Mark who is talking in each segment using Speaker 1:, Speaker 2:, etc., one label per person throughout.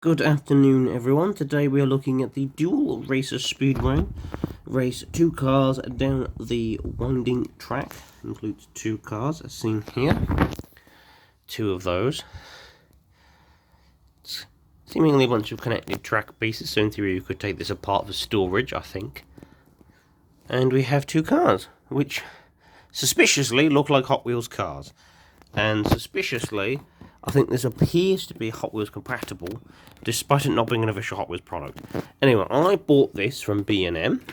Speaker 1: Good afternoon, everyone. Today we are looking at the dual racer speedway. Race two cars down the winding track. Includes two cars, as seen here. Two of those. It's seemingly a bunch of connected track pieces, so in theory you could take this apart for storage, I think. And we have two cars, which suspiciously look like Hot Wheels cars. And suspiciously, I think this appears to be Hot Wheels compatible, despite it not being an official Hot Wheels product. Anyway, I bought this from B&M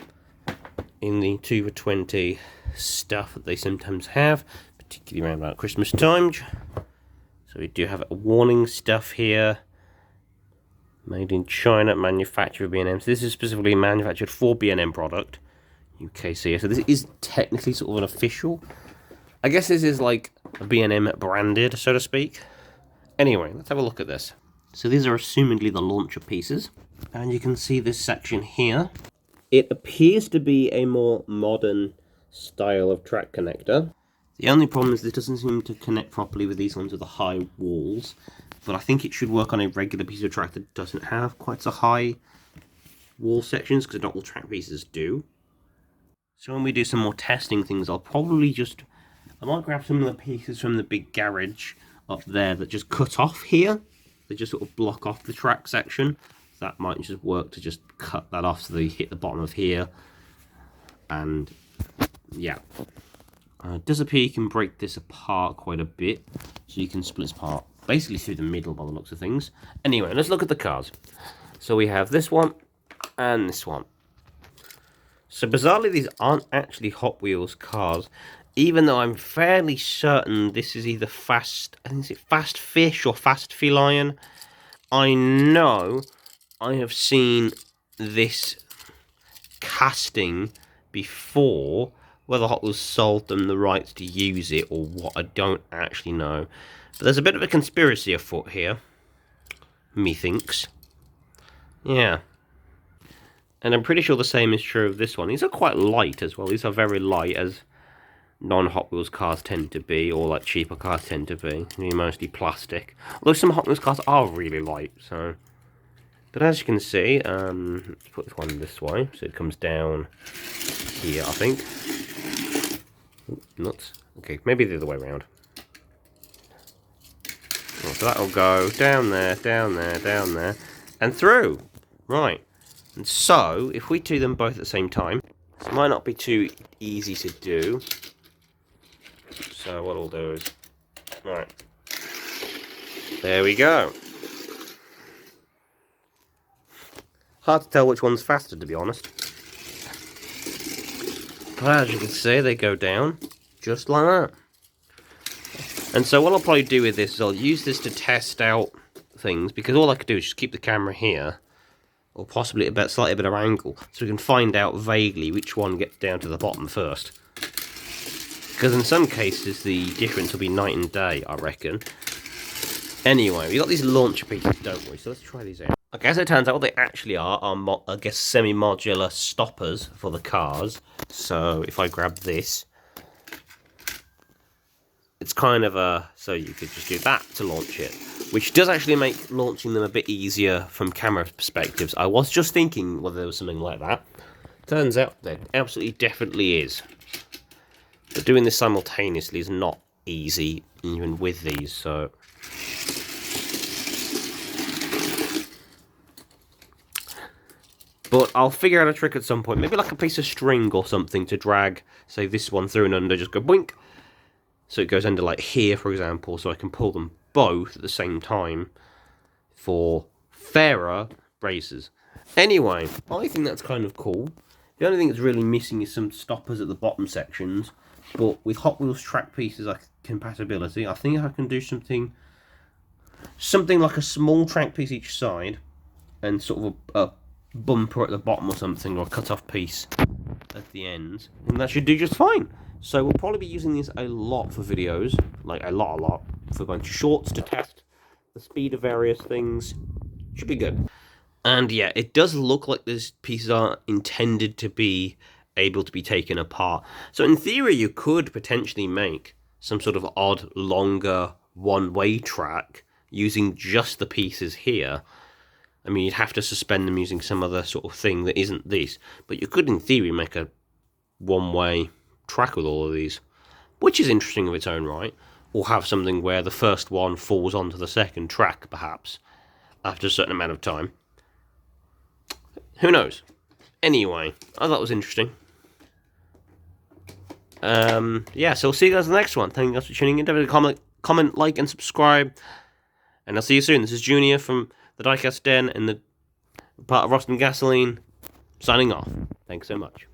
Speaker 1: in the 2 for 20 stuff that they sometimes have, particularly around about Christmas time. So we do have a warning stuff here. Made in China, manufactured by B&M. So this is specifically manufactured for B&M product. UKC. So this is technically sort of an official. I guess this is like a B&M branded, so to speak. Anyway, let's have a look at this. So these are assumedly the launcher pieces. And you can see this section here. It appears to be a more modern style of track connector. The only problem is this doesn't seem to connect properly with these ones with the high walls. But I think it should work on a regular piece of track that doesn't have quite so high wall sections, because not all track pieces do. So when we do some more testing things, I might grab some of the pieces from the big garage up there that just cut off here. They just sort of block off the track section. That might just work to just cut that off so they hit the bottom of here. And yeah. It does appear you can break this apart quite a bit. So you can split this apart basically through the middle by the looks of things. Anyway, let's look at the cars. So we have this one and this one. So bizarrely, these aren't actually Hot Wheels cars, even though I'm fairly certain this is either I think it's Fast Fish or Fast Feline. I know I have seen this casting before. Whether Hot Wheels sold them the rights to use it or what, I don't actually know. But there's a bit of a conspiracy afoot here, methinks. Yeah. And I'm pretty sure the same is true of this one. These are quite light as well. These are very light, as non-Hot Wheels cars tend to be, or like cheaper cars tend to be. They're mostly plastic. Although some Hot Wheels cars are really light, so. But as you can see, let's put this one this way, so it comes down here, I think. Ooh, nuts. Okay, maybe the other way around. Oh, so that'll go down there, down there, down there, and through. Right. And so, if we do them both at the same time, it might not be too easy to do. So what I'll do is, right, there we go. Hard to tell which one's faster, to be honest. But as you can see, they go down just like that. And so what I'll probably do with this is I'll use this to test out things, because all I could do is just keep the camera here, or possibly at a slightly better angle, so we can find out vaguely which one gets down to the bottom first. Because in some cases the difference will be night and day, I reckon. Anyway, we've got these launcher pieces, don't we? So let's try these out. Okay, so it turns out what they actually are I guess, semi-modular stoppers for the cars. So if I grab this, it's kind of so you could just do that to launch it, which does actually make launching them a bit easier from camera perspectives. I was just thinking whether there was something like that. Turns out there absolutely definitely is. But doing this simultaneously is not easy, even with these, so. But I'll figure out a trick at some point, maybe like a piece of string or something to drag, say, this one through and under, just go boink. So it goes under like here, for example, so I can pull them both at the same time for fairer races. Anyway, I think that's kind of cool. The only thing that's really missing is some stoppers at the bottom sections. But with Hot Wheels track pieces like compatibility, I think I can do something like a small track piece each side, and sort of a bumper at the bottom or something, or a cut-off piece at the end, and that should do just fine. So we'll probably be using these a lot for videos, like a lot, for a bunch of shorts to test the speed of various things. Should be good. And yeah, it does look like these pieces are intended to be able to be taken apart. So in theory, you could potentially make some sort of odd, longer, one-way track using just the pieces here. I mean, you'd have to suspend them using some other sort of thing that isn't this. But you could, in theory, make a one-way track with all of these, which is interesting of its own right. Or have something where the first one falls onto the second track, perhaps, after a certain amount of time. Who knows? Anyway, I thought it was interesting. Yeah, so we'll see you guys in the next one. Thank you guys for tuning in. Don't forget to comment, like, and subscribe. And I'll see you soon. This is Junior from the Diecast Den and the part of Rost and Gasoline, signing off. Thanks so much.